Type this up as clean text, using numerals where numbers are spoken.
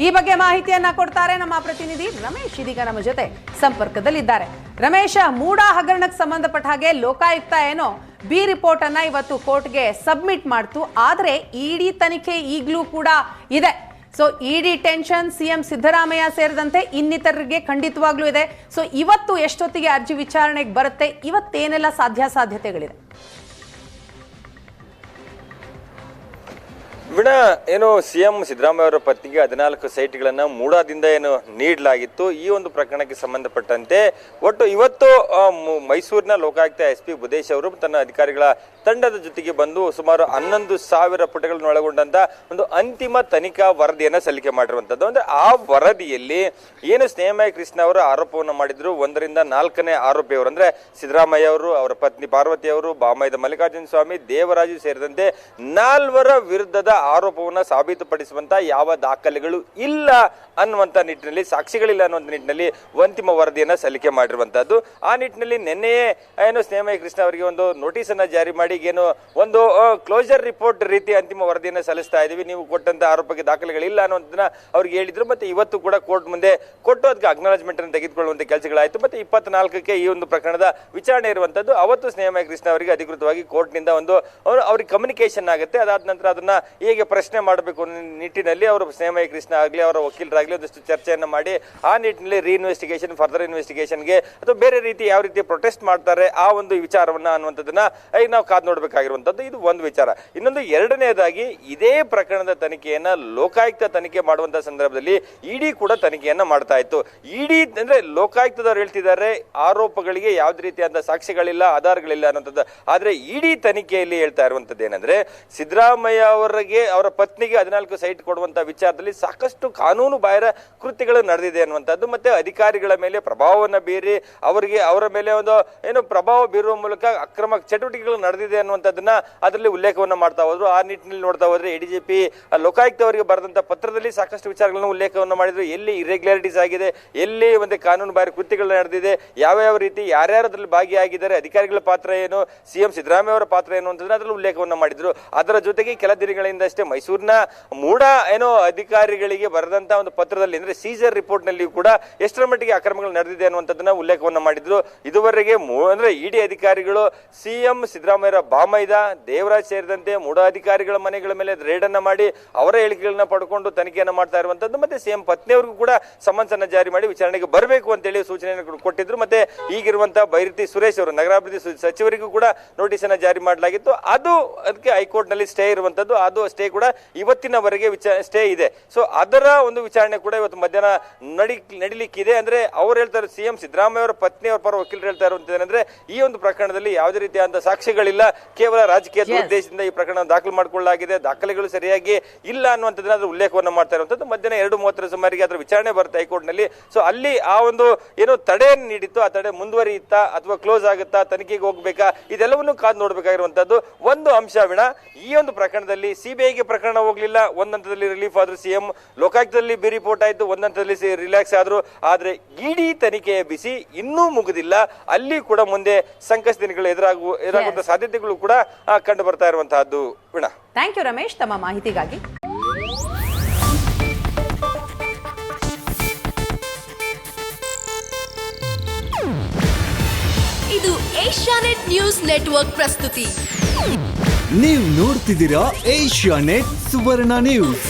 ಈ ಬಗ್ಗೆ ಮಾಹಿತಿಯನ್ನ ಕೊಡ್ತಾರೆ ನಮ್ಮ ಪ್ರತಿನಿಧಿ ರಮೇಶ್. ಇದೀಗ ನಮ್ಮ ಜೊತೆ ಸಂಪರ್ಕದಲ್ಲಿದ್ದಾರೆ. ರಮೇಶ, ಮೂಡಾ ಹಗರಣಕ್ಕೆ ಸಂಬಂಧಪಟ್ಟ ಹಾಗೆ ಲೋಕಾಯುಕ್ತ ಏನೋ ಬಿ ರಿಪೋರ್ಟ್ ಅನ್ನ ಇವತ್ತು ಕೋರ್ಟ್ಗೆ ಸಬ್ಮಿಟ್ ಮಾಡ್ತು. ಆದ್ರೆ ಇಡಿ ತನಿಖೆ ಈಗಲೂ ಕೂಡ ಇದೆ. ಸೊ ಇಡಿ ಟೆನ್ಷನ್ ಸಿಎಂ ಸಿದ್ದರಾಮಯ್ಯ ಸೇರಿದಂತೆ ಇನ್ನಿತರರಿಗೆ ಖಂಡಿತವಾಗ್ಲೂ ಇದೆ. ಸೊ ಇವತ್ತು ಎಷ್ಟೊತ್ತಿಗೆ ಅರ್ಜಿ ವಿಚಾರಣೆಗೆ ಬರುತ್ತೆ? ಇವತ್ತೇನೆಲ್ಲ ಸಾಧ್ಯತೆಗಳಿದೆ? ವೀಣಾ, ಏನು ಸಿಎಂ ಸಿದ್ದರಾಮಯ್ಯ ಅವರ ಪತ್ನಿಗೆ 14 ಸೈಟ್ಗಳನ್ನು ಮೂಡಾದಿಂದ ಏನು ನೀಡಲಾಗಿತ್ತು. ಈ ಒಂದು ಪ್ರಕರಣಕ್ಕೆ ಸಂಬಂಧಪಟ್ಟಂತೆ ಒಟ್ಟು ಇವತ್ತು ಮೈಸೂರಿನ ಲೋಕಾಯುಕ್ತ SP ಬುದೇಶ್ ಅವರು ತನ್ನ ಅಧಿಕಾರಿಗಳ ತಂಡದ ಜೊತೆಗೆ ಬಂದು ಸುಮಾರು 11,000 ಪುಟಗಳನ್ನು ಒಳಗೊಂಡಂತ ಒಂದು ಅಂತಿಮ ತನಿಖಾ ವರದಿಯನ್ನು ಸಲ್ಲಿಕೆ ಮಾಡಿರುವಂತದ್ದು. ಅಂದ್ರೆ ಆ ವರದಿಯಲ್ಲಿ ಏನು ಸ್ನೇಹಮಯ ಕೃಷ್ಣ ಅವರು ಆರೋಪವನ್ನು ಮಾಡಿದ್ರು, 1ರಿಂದ 4ನೇ ಆರೋಪಿ ಅವರು ಅಂದ್ರೆ ಸಿದ್ದರಾಮಯ್ಯ ಅವರು, ಅವರ ಪತ್ನಿ ಪಾರ್ವತಿ ಅವರು, ಬಾಮೈದ ಮಲ್ಲಿಕಾರ್ಜುನ ಸ್ವಾಮಿ, ದೇವರಾಜು ಸೇರಿದಂತೆ 4 ವಿರುದ್ಧದ ಆರೋಪವನ್ನ ಸಾಬೀತುಪಡಿಸುವಂತ ಯಾವ ದಾಖಲೆಗಳು ಇಲ್ಲ ಅನ್ನುವಂತ ನಿಟ್ಟಿನಲ್ಲಿ, ಸಾಕ್ಷಿಗಳಿಲ್ಲ ಅನ್ನುವಂತ ನಿಟ್ಟಿನಲ್ಲಿ ಅಂತಿಮ ವರದಿಯನ್ನ ಸಲ್ಲಿಕೆ ಮಾಡಿರುವಂತದ್ದು. ಆ ನಿಟ್ಟಿನಲ್ಲಿ ನಿನ್ನೆಯೇ ಏನು ಸ್ನೇಹಮಯ ಕೃಷ್ಣ ಅವರಿಗೆ ಒಂದು ನೋಟಿಸ್ ಅನ್ನ ಜಾರಿ ಮಾಡಿ ಏನು ಒಂದು ಕ್ಲೋಸರ್ ರಿಪೋರ್ಟ್ ರೀತಿ ಅಂತಿಮ ವರದಿಯನ್ನು ಸಲ್ಲಿಸ್ತಾ ಇದೀವಿ, ನೀವು ಕೊಟ್ಟಂತ ಆರೋಪಕ್ಕೆ ದಾಖಲೆಗಳಿಲ್ಲ ಅನ್ನೋದನ್ನ ಅವ್ರಿಗೆ ಹೇಳಿದ್ರು. ಮತ್ತೆ ಇವತ್ತು ಕೂಡ ಕೋರ್ಟ್ ಮುಂದೆ ಕೊಟ್ಟು ಅದಕ್ಕೆ ಅಕ್ನಾಲಜ್ಮೆಂಟ್ ಅನ್ನು ತೆಗೆದುಕೊಳ್ಳುವಂತ ಕೆಲಸಗಳಾಯ್ತು. ಮತ್ತೆ 24ಕ್ಕೆ ಈ ಒಂದು ಪ್ರಕರಣದ ವಿಚಾರಣೆ ಇರುವಂತದ್ದು. ಅವತ್ತು ಸ್ನೇಹಮಯ ಕೃಷ್ಣ ಅವರಿಗೆ ಅಧಿಕೃತವಾಗಿ ಕೋರ್ಟ್ ನಿಂದ ಒಂದು ಅವ್ರಿಗೆ ಕಮ್ಯುನಿಕೇಶನ್ ಆಗುತ್ತೆ. ಅದಾದ ನಂತರ ಅದನ್ನ ಹೇಗೆ ಪ್ರಶ್ನೆ ಮಾಡಬೇಕು ನಿಟ್ಟಿನಲ್ಲಿ ಅವರು ಸ್ನೇಹಮಯ ಕೃಷ್ಣ ಆಗಲಿ ಅವರ ವಕೀಲರಾಗಲಿ ಒಂದಷ್ಟು ಚರ್ಚೆಯನ್ನು ಮಾಡಿ ಆ ನಿಟ್ಟಿನಲ್ಲಿ ರೀಇನ್ವೆಸ್ಟಿಗೇಷನ್, ಫರ್ದರ್ ಇನ್ವೆಸ್ಟಿಗೇಷನ್ಗೆ ಅಥವಾ ಬೇರೆ ರೀತಿ ಯಾವ ರೀತಿ ಪ್ರೊಟೆಸ್ಟ್ ಮಾಡ್ತಾರೆ ಆ ಒಂದು ವಿಚಾರವನ್ನ ಅನ್ನುವಂಥದ್ದನ್ನ ಈಗ ನಾವು ಕಾದು ನೋಡಬೇಕಾಗಿರುವಂತದ್ದು. ಇದು ಒಂದು ವಿಚಾರ. ಇನ್ನೊಂದು ಎರಡನೇದಾಗಿ ಇದೇ ಪ್ರಕರಣದ ತನಿಖೆಯನ್ನ ಲೋಕಾಯುಕ್ತ ತನಿಖೆ ಮಾಡುವಂತಹ ಸಂದರ್ಭದಲ್ಲಿ ಇಡಿ ಕೂಡ ತನಿಖೆಯನ್ನ ಮಾಡ್ತಾ ಇತ್ತು. ಇಡಿ ಅಂದ್ರೆ ಲೋಕಾಯುಕ್ತದವ್ರು ಹೇಳ್ತಿದ್ದಾರೆ ಆರೋಪಗಳಿಗೆ ಯಾವುದೇ ರೀತಿಯಾದ ಸಾಕ್ಷ್ಯಗಳಿಲ್ಲ, ಆಧಾರಗಳಿಲ್ಲ ಅನ್ನುವಂಥದ್ದು. ಆದ್ರೆ ಇಡಿ ತನಿಖೆಯಲ್ಲಿ ಹೇಳ್ತಾ ಇರುವಂತದ್ದು ಏನಂದ್ರೆ ಸಿದ್ದರಾಮಯ್ಯ ಅವರಿಗೆ ಅವರ ಪತ್ನಿಗೆ 14 ಸೈಟ್ ಕೊಡುವಂತ ವಿಚಾರದಲ್ಲಿ ಸಾಕಷ್ಟು ಕಾನೂನು ಬಾಹಿರ ಕೃತ್ಯಗಳು ನಡೆದಿದೆ ಅನ್ನುವಂಥದ್ದು. ಮತ್ತೆ ಅಧಿಕಾರಿಗಳ ಮೇಲೆ ಪ್ರಭಾವವನ್ನು ಬೀರಿ ಅವರ ಮೇಲೆ ಒಂದು ಏನು ಪ್ರಭಾವ ಬೀರುವ ಮೂಲಕ ಅಕ್ರಮ ಚಟುವಟಿಕೆಗಳು ನಡೆದಿದೆ ಅನ್ನುವಂಥದ್ದನ್ನ ಅದರಲ್ಲಿ ಉಲ್ಲೇಖವನ್ನ ಮಾಡ್ತಾ ಹೋದ್ರು. ಆ ನಿಟ್ಟಿನಲ್ಲಿ ನೋಡ್ತಾ ಹೋದ್ರೆ ಎಡಿಜಿಪಿ ಲೋಕಾಯುಕ್ತ ಅವರಿಗೆ ಬರೆದಂತ ಪತ್ರದಲ್ಲಿ ಸಾಕಷ್ಟು ವಿಚಾರಗಳನ್ನು ಉಲ್ಲೇಖವನ್ನ ಮಾಡಿದ್ರು. ಎಲ್ಲಿ ಇರೆಗ್ಯುಲಾರಿಟೀಸ್ ಆಗಿದೆ, ಎಲ್ಲಿ ಒಂದು ಕಾನೂನು ಬಾಹಿರ ಕೃತ್ಯಗಳು ನಡೆದಿದೆ, ಯಾವ ರೀತಿ ಯಾರ್ಯಾರು ಅದರಲ್ಲಿ ಭಾಗಿಯಾಗಿದ್ದಾರೆ, ಅಧಿಕಾರಿಗಳ ಪಾತ್ರ ಏನು, ಸಿಎಂ ಸಿದ್ದರಾಮಯ್ಯ ಅವರ ಪಾತ್ರ ಏನು ಅಂತ ಅದರಲ್ಲಿ ಉಲ್ಲೇಖವನ್ನ ಮಾಡಿದ್ರು. ಅದರ ಜೊತೆಗೆ ಕೆಲ ದಿನಗಳಿಂದ ಅಷ್ಟೇ ಮೈಸೂರಿನ ಮೂಡಾ ಏನೋ ಅಧಿಕಾರಿಗಳಿಗೆ ಬರೆದಂತ ಒಂದು ಪತ್ರದಲ್ಲಿ ಅಂದ್ರೆ ಸೀಸರ್ ರಿಪೋರ್ಟ್ ನಲ್ಲಿ ಕೂಡ ಎಷ್ಟರ ಮಟ್ಟಿಗೆ ಅಕ್ರಮಗಳು ನಡೆದಿದೆ ಅನ್ನುವಂಥದ್ದನ್ನ ಉಲ್ಲೇಖವನ್ನ ಮಾಡಿದ್ರು. ಇದುವರೆಗೆ ಅಂದ್ರೆ ಇಡಿ ಅಧಿಕಾರಿಗಳು ಸಿಎಂ ಸಿದ್ದರಾಮಯ್ಯ ಬಾಮೈದ, ದೇವರಾಜ್ ಸೇರಿದಂತೆ ಮೂಡಾ ಅಧಿಕಾರಿಗಳ ಮನೆಗಳ ಮೇಲೆ ರೇಡ್ ಅನ್ನ ಮಾಡಿ ಅವರ ಹೇಳಿಕೆಗಳನ್ನ ಪಡ್ಕೊಂಡು ತನಿಖೆಯನ್ನ ಮಾಡ್ತಾ ಇರುವಂತದ್ದು. ಮತ್ತೆ ಸಿಎಂ ಪತ್ನಿಯವರಿಗೂ ಕೂಡ ಸಮನ್ಸ್ ಅನ್ನ ಜಾರಿ ಮಾಡಿ ವಿಚಾರಣೆಗೆ ಬರಬೇಕು ಅಂತೇಳಿ ಸೂಚನೆಯನ್ನು ಕೊಟ್ಟಿದ್ರು. ಮತ್ತೆ ಈಗಿರುವಂತಹ ಬೈರತಿ ಸುರೇಶ್ ಅವರು ನಗರಾಭಿವೃದ್ಧಿ ಸಚಿವರಿಗೂ ಕೂಡ ನೋಟಿಸ್ ಅನ್ನ ಜಾರಿ ಮಾಡಲಾಗಿತ್ತು. ಅದು ಅದಕ್ಕೆ ಹೈಕೋರ್ಟ್ ನಲ್ಲಿ ಸ್ಟೇ ಇರುವಂತದ್ದು. ಅದು ಸ್ಟೇ ಕೂಡ ಇವತ್ತಿನವರೆಗೆ ಸ್ಟೇ ಇದೆ. ಸೊ ಅದರ ಒಂದು ವಿಚಾರಣೆ ಕೂಡ ಇವತ್ತು ಮಧ್ಯಾಹ್ನ ನಡಿಲಿಕ್ಕಿದೆ. ಅಂದ್ರೆ ಅವ್ರು ಹೇಳ್ತಾರೆ, ಸಿಎಂ ಸಿದ್ದರಾಮಯ್ಯ ಅವರ ಪತ್ನಿ ಅವರ ಪರ ವಕೀಲರು ಹೇಳ್ತಾ ಇರುವಂತದ್ದು ಏನಂದ್ರೆ ಈ ಒಂದು ಪ್ರಕರಣದಲ್ಲಿ ಯಾವುದೇ ರೀತಿಯಾದ ಸಾಕ್ಷ್ಯಗಳಿಲ್ಲ, ಕೇವಲ ರಾಜಕೀಯ ದುರುದ್ದೇಶದಿಂದ ಈ ಪ್ರಕರಣ ದಾಖಲು ಮಾಡಿಕೊಳ್ಳಲಾಗಿದೆ, ದಾಖಲೆಗಳು ಸರಿಯಾಗಿ ಇಲ್ಲ ಅನ್ನುವಂಥದ್ದನ್ನ ಉಲ್ಲೇಖವನ್ನ ಮಾಡ್ತಾ ಇರುವಂತದ್ದು. ಮಧ್ಯಾಹ್ನ 2:30 ಸುಮಾರಿಗೆ ಅದರ ವಿಚಾರಣೆ ಬರುತ್ತೆ ಹೈಕೋರ್ಟ್ ನಲ್ಲಿ. ಸೊ ಅಲ್ಲಿ ಆ ಒಂದು ಏನು ತಡೆಯನ್ನು ನೀಡಿತ್ತು, ಆ ತಡೆ ಮುಂದುವರಿಯುತ್ತಾ ಅಥವಾ ಕ್ಲೋಸ್ ಆಗುತ್ತಾ, ತನಿಖೆಗೆ ಹೋಗ್ಬೇಕಾ, ಇದೆಲ್ಲವನ್ನೂ ಕಾದು ನೋಡ್ಬೇಕಾಗಿರುವಂತದ್ದು ಒಂದು ಅಂಶ. ವಿಣ ಈ ಒಂದು ಪ್ರಕರಣದಲ್ಲಿ ಸಿಬಿಐಗೆ ಪ್ರಕರಣ ಹೋಗ್ಲಿಲ್ಲ, ಒಂದ್ ಹಂತದಲ್ಲಿ ರಿಲೀಫ್ ಆದ್ರು ಸಿಎಂ, ಲೋಕಾಯುಕ್ತದಲ್ಲಿ ಬಿ ರಿಪೋರ್ಟ್ ಆಯ್ತು, ಒಂದ್ ಹಂತದಲ್ಲಿ ರಿಲ್ಯಾಕ್ಸ್ ಆದ್ರು. ಆದ್ರೆ ಇಡೀ ತನಿಖೆಯ ಬಿಸಿ ಇನ್ನೂ ಮುಗಿದಿಲ್ಲ. ಅಲ್ಲಿ ಕೂಡ ಮುಂದೆ ಸಂಕಷ್ಟ ದಿನಗಳು ಎದುರಾಗುವಂತಹ ಸಾಧ್ಯತೆಗಳು ಕೂಡ ಕಂಡು ಬರ್ತಾ ಇರುವಂತಹದ್ದು. ವೀಣಾ, ಥ್ಯಾಂಕ್ ಯು ರಮೇಶ್ ತಮ್ಮ ಮಾಹಿತಿಗಾಗಿ. ಇದು ಏಷ್ಯಾನೆಟ್ ನ್ಯೂಸ್ ನೆಟ್ವರ್ಕ್ ಪ್ರಸ್ತುತಿ. ನೀವು ನೋಡ್ತಿದ್ದೀರಾ ಏಷ್ಯಾನೆಟ್ ಸುವರ್ಣ ನ್ಯೂಸ್.